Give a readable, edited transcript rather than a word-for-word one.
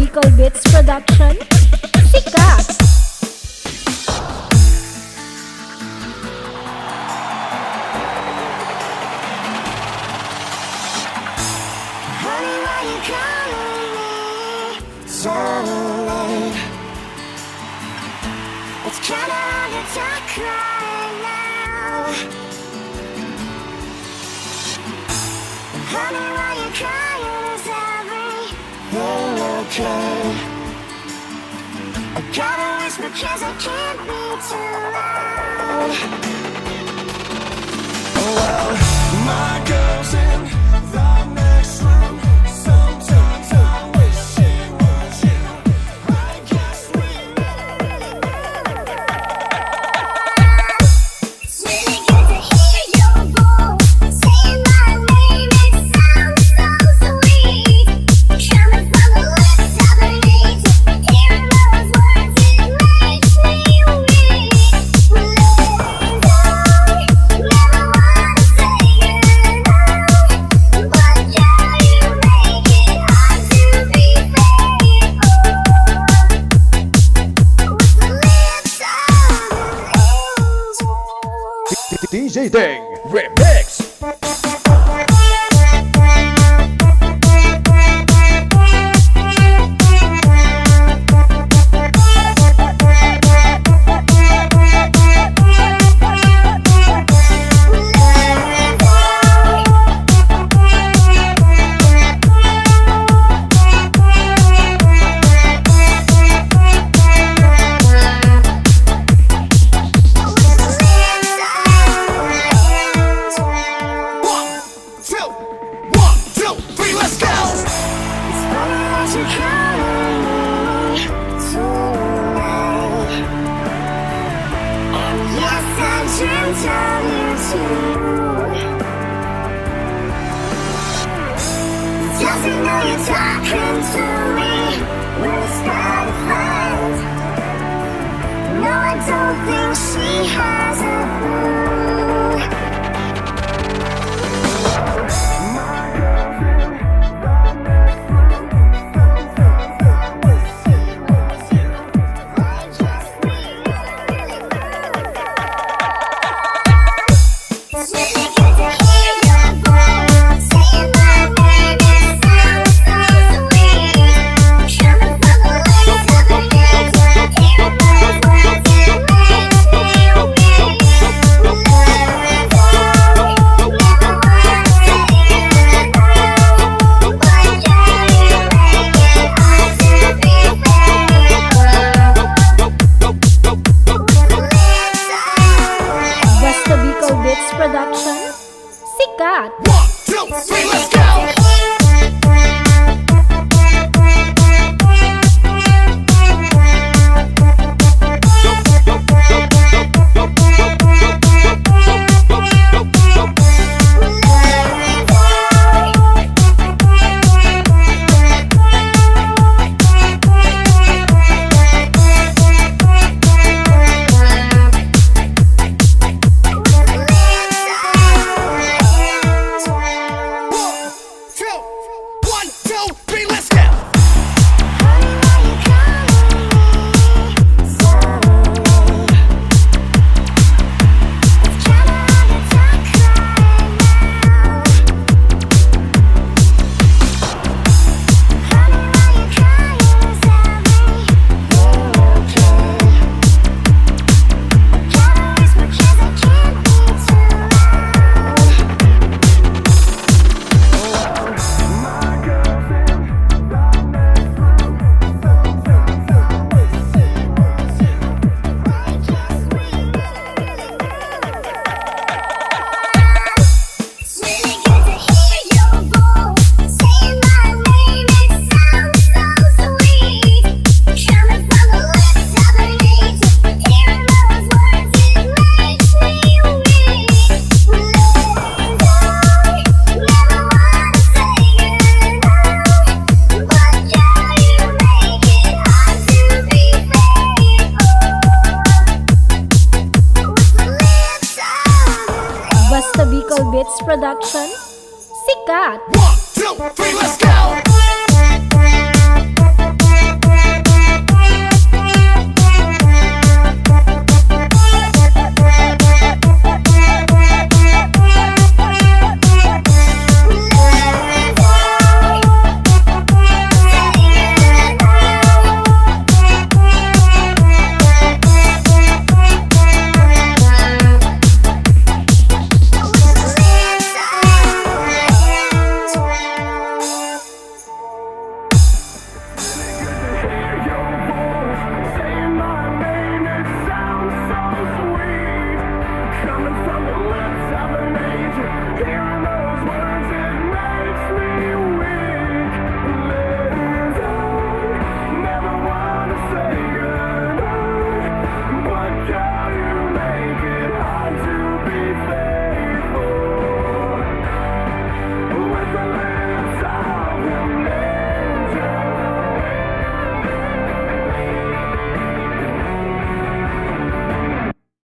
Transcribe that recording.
Bicol Beats Production, Sikat! Honey, why you calling me so late? It's kinda hard to talk right now. Honey, why you crying? Is everything okay? I gotta whisper 'cause I can't be too loud. Well, my girl's in the next room. Sometimes I wish it was you. I guess we It's really good to hear your voice saying my name. It sounds so sweet. Coming from the lips of an angel, hearing those words, it makes me weak. Never wanna say goodnight, but girl, you make it hard to be faithful. With the lips of an angel. DJ Deng Remix. One, two, three, let's go! Doesn't know you're talking to me. We're start a fight. No, I don't think she has a clue. It's really good to hear your voice saying my name. It sounds so sweet. Coming from the lips of an angel, hearing those words, it makes me weak. Never wanna say goodnight, but girl, you make it hard to be faithful. Basta Bicol Beats Production, Sikat! One, two, three, let's go! One, two, three, let's go! It's really good to hear your voice saying my name. It sounds so sweet. Coming from the lips of an angel, hearing those words, it makes me weak. Never wanna say goodnight, but girl, you make it hard to be faithful. With the lips of Basta Bicol Beats Production, Sikat! One, two, three, let's go!